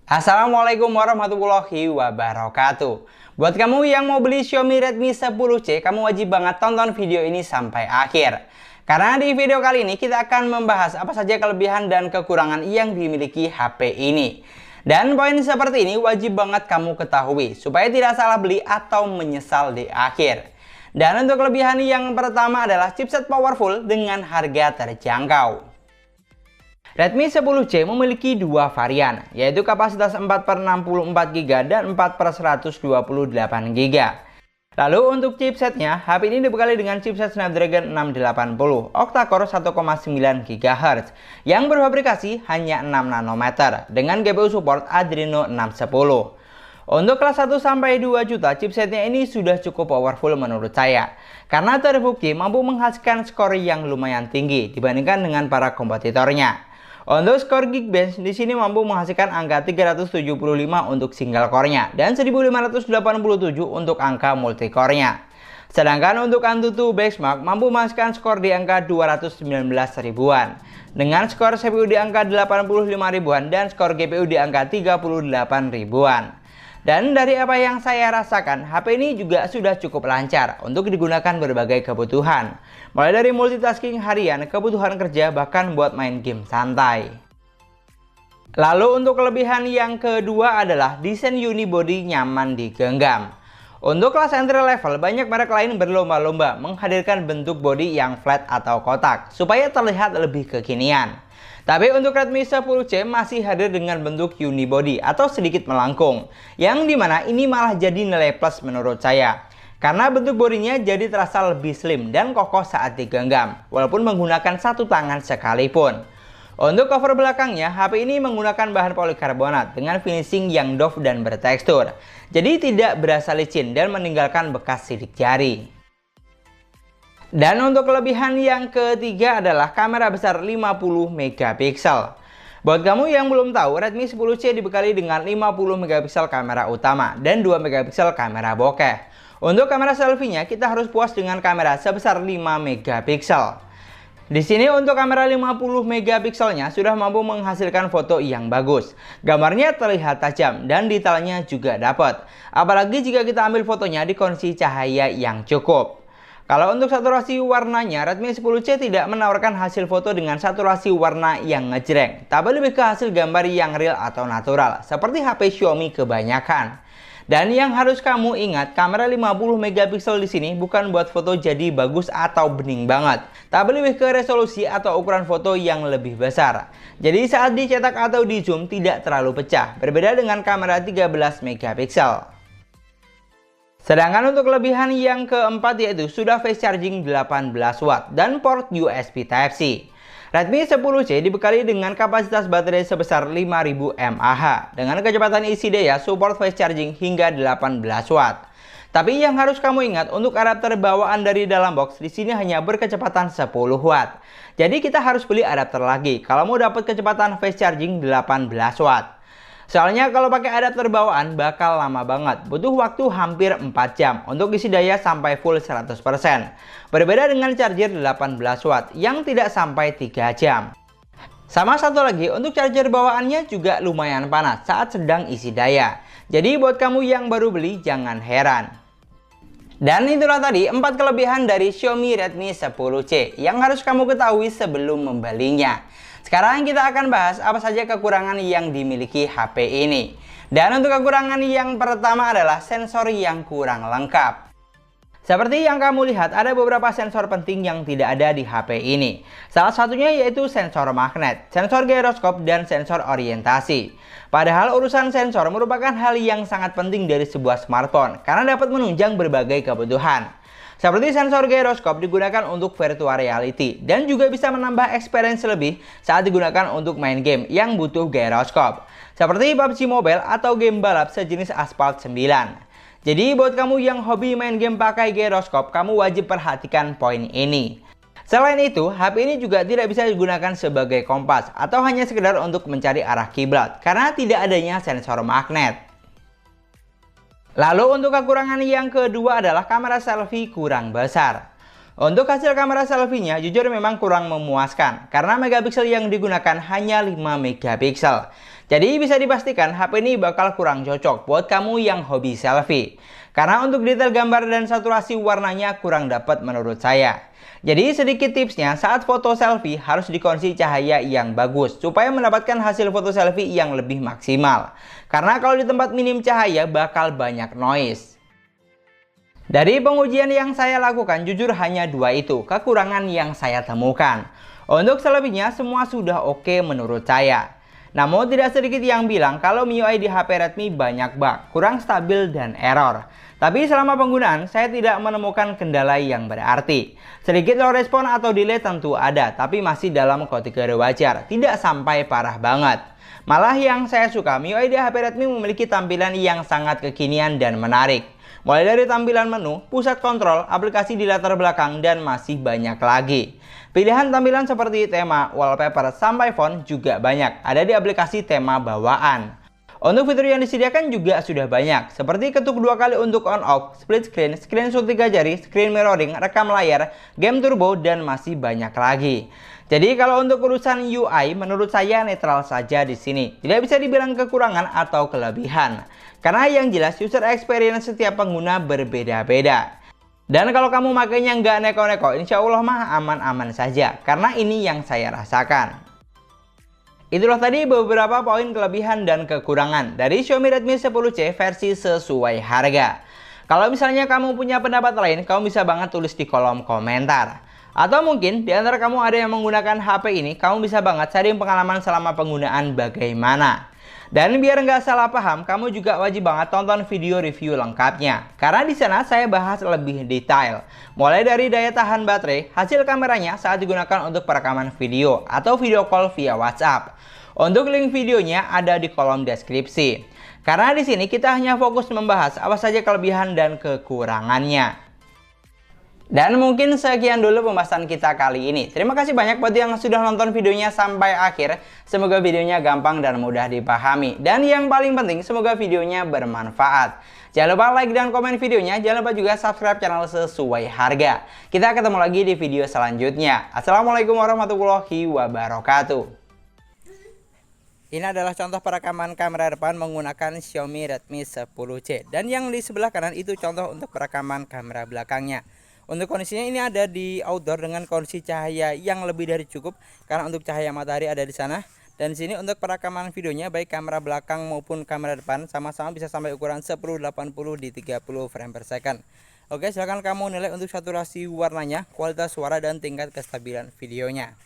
Assalamualaikum warahmatullahi wabarakatuh. Buat kamu yang mau beli Xiaomi Redmi 10C, kamu wajib banget tonton video ini sampai akhir. Karena di video kali ini kita akan membahas apa saja kelebihan dan kekurangan yang dimiliki HP ini. Dan poin seperti ini wajib banget kamu ketahui supaya tidak salah beli atau menyesal di akhir. Dan untuk kelebihan yang pertama adalah chipset powerful dengan harga terjangkau. Redmi 10C memiliki dua varian, yaitu kapasitas 4/64GB dan 4/128GB. Lalu untuk chipsetnya, HP ini dibekali dengan chipset Snapdragon 680 octa-core 1,9 GHz yang berfabrikasi hanya 6 nanometer dengan GPU support Adreno 610. Untuk kelas 1-2 juta, chipsetnya ini sudah cukup powerful menurut saya, karena terbukti mampu menghasilkan skor yang lumayan tinggi dibandingkan dengan para kompetitornya. Untuk skor Geekbench di sini mampu menghasilkan angka 375 untuk single core-nya dan 1587 untuk angka multi core-nya. Sedangkan untuk Antutu Benchmark mampu menghasilkan skor di angka 219 ribuan dengan skor CPU di angka 85 ribuan dan skor GPU di angka 38 ribuan. Dan dari apa yang saya rasakan, HP ini juga sudah cukup lancar untuk digunakan berbagai kebutuhan. Mulai dari multitasking harian, kebutuhan kerja, bahkan buat main game santai. Lalu untuk kelebihan yang kedua adalah desain unibody nyaman digenggam. Untuk kelas entry level, banyak merek lain berlomba-lomba menghadirkan bentuk bodi yang flat atau kotak supaya terlihat lebih kekinian. Tapi untuk Redmi 10C masih hadir dengan bentuk unibody atau sedikit melengkung, yang dimana ini malah jadi nilai plus menurut saya. Karena bentuk bodinya jadi terasa lebih slim dan kokoh saat digenggam, walaupun menggunakan satu tangan sekalipun. Untuk cover belakangnya, HP ini menggunakan bahan polikarbonat dengan finishing yang doff dan bertekstur. Jadi tidak berasa licin dan meninggalkan bekas sidik jari. Dan untuk kelebihan yang ketiga adalah kamera besar 50 megapiksel. Buat kamu yang belum tahu, Redmi 10C dibekali dengan 50 megapiksel kamera utama dan 2 megapiksel kamera bokeh. Untuk kamera selfie-nya kita harus puas dengan kamera sebesar 5 megapiksel. Di sini untuk kamera 50 megapikselnya sudah mampu menghasilkan foto yang bagus. Gambarnya terlihat tajam dan detailnya juga dapat. Apalagi jika kita ambil fotonya di kondisi cahaya yang cukup. Kalau untuk saturasi warnanya, Redmi 10C tidak menawarkan hasil foto dengan saturasi warna yang ngejreng, tapi lebih ke hasil gambar yang real atau natural, seperti HP Xiaomi kebanyakan. Dan yang harus kamu ingat, kamera 50 megapiksel di sini bukan buat foto jadi bagus atau bening banget, tapi lebih ke resolusi atau ukuran foto yang lebih besar. Jadi saat dicetak atau di zoom tidak terlalu pecah, berbeda dengan kamera 13 megapiksel. Sedangkan untuk kelebihan yang keempat yaitu sudah fast charging 18 watt dan port USB Type-C. Redmi 10C dibekali dengan kapasitas baterai sebesar 5000 mAh dengan kecepatan isi daya support fast charging hingga 18 watt. Tapi yang harus kamu ingat, untuk adapter bawaan dari dalam box di sini hanya berkecepatan 10 watt. Jadi kita harus beli adapter lagi kalau mau dapat kecepatan fast charging 18 watt. Soalnya kalau pakai adapter bawaan bakal lama banget, butuh waktu hampir 4 jam untuk isi daya sampai full 100%. Berbeda dengan charger 18 watt yang tidak sampai 3 jam. Sama satu lagi, untuk charger bawaannya juga lumayan panas saat sedang isi daya. Jadi buat kamu yang baru beli jangan heran. Dan itulah tadi 4 kelebihan dari Xiaomi Redmi 10C yang harus kamu ketahui sebelum membelinya. Sekarang kita akan bahas apa saja kekurangan yang dimiliki HP ini. Dan untuk kekurangan yang pertama adalah sensor yang kurang lengkap. Seperti yang kamu lihat, ada beberapa sensor penting yang tidak ada di HP ini. Salah satunya yaitu sensor magnet, sensor giroskop, dan sensor orientasi. Padahal urusan sensor merupakan hal yang sangat penting dari sebuah smartphone karena dapat menunjang berbagai kebutuhan. Seperti sensor giroskop digunakan untuk virtual reality dan juga bisa menambah experience lebih saat digunakan untuk main game yang butuh giroskop. Seperti PUBG Mobile atau game balap sejenis Asphalt 9. Jadi buat kamu yang hobi main game pakai giroskop, kamu wajib perhatikan poin ini. Selain itu, HP ini juga tidak bisa digunakan sebagai kompas atau hanya sekedar untuk mencari arah kiblat karena tidak adanya sensor magnet. Lalu untuk kekurangan yang kedua adalah kamera selfie kurang besar. Untuk hasil kamera selfie-nya jujur memang kurang memuaskan karena megapiksel yang digunakan hanya 5 megapiksel. Jadi bisa dipastikan HP ini bakal kurang cocok buat kamu yang hobi selfie. Karena untuk detail gambar dan saturasi warnanya kurang dapat menurut saya. Jadi sedikit tipsnya, saat foto selfie harus dikondisi cahaya yang bagus supaya mendapatkan hasil foto selfie yang lebih maksimal. Karena kalau di tempat minim cahaya bakal banyak noise. Dari pengujian yang saya lakukan, jujur hanya dua itu kekurangan yang saya temukan. Untuk selebihnya semua sudah oke menurut saya. Namun tidak sedikit yang bilang kalau MIUI di HP Redmi banyak bug, kurang stabil dan error. Tapi selama penggunaan saya tidak menemukan kendala yang berarti. Sedikit low respon atau delay tentu ada, tapi masih dalam kategori wajar, tidak sampai parah banget. Malah yang saya suka, MIUI di HP Redmi memiliki tampilan yang sangat kekinian dan menarik. Mulai dari tampilan menu, pusat kontrol, aplikasi di latar belakang, dan masih banyak lagi. Pilihan tampilan seperti tema, wallpaper, sampai font juga banyak, ada di aplikasi tema bawaan. Untuk fitur yang disediakan juga sudah banyak, seperti ketuk 2 kali untuk on off, split screen, screenshot 3 jari, screen mirroring, rekam layar, game turbo, dan masih banyak lagi. Jadi kalau untuk urusan UI, menurut saya netral saja di sini. Tidak bisa dibilang kekurangan atau kelebihan. Karena yang jelas user experience setiap pengguna berbeda-beda. Dan kalau kamu makainya nggak neko-neko, insya Allah mah aman-aman saja. Karena ini yang saya rasakan. Itulah tadi beberapa poin kelebihan dan kekurangan dari Xiaomi Redmi 10C versi sesuai harga. Kalau misalnya kamu punya pendapat lain, kamu bisa banget tulis di kolom komentar. Atau mungkin di antara kamu ada yang menggunakan HP ini, kamu bisa banget sharing pengalaman selama penggunaan bagaimana. Dan biar nggak salah paham, kamu juga wajib banget tonton video review lengkapnya. Karena di sana saya bahas lebih detail. Mulai dari daya tahan baterai, hasil kameranya saat digunakan untuk perekaman video atau video call via WhatsApp. Untuk link videonya ada di kolom deskripsi. Karena di sini kita hanya fokus membahas apa saja kelebihan dan kekurangannya. Dan mungkin sekian dulu pembahasan kita kali ini. Terima kasih banyak buat yang sudah nonton videonya sampai akhir. Semoga videonya gampang dan mudah dipahami. Dan yang paling penting, semoga videonya bermanfaat. Jangan lupa like dan komen videonya. Jangan lupa juga subscribe channel sesuai harga. Kita ketemu lagi di video selanjutnya. Assalamualaikum warahmatullahi wabarakatuh. Ini adalah contoh perekaman kamera depan menggunakan Xiaomi Redmi 10C. Dan yang di sebelah kanan itu contoh untuk perekaman kamera belakangnya. Untuk kondisinya ini ada di outdoor dengan kondisi cahaya yang lebih dari cukup karena untuk cahaya matahari ada di sana. Dan di sini untuk perekaman videonya baik kamera belakang maupun kamera depan sama-sama bisa sampai ukuran 1080 di 30 frame per second. Oke, silahkan kamu nilai untuk saturasi warnanya, kualitas suara dan tingkat kestabilan videonya.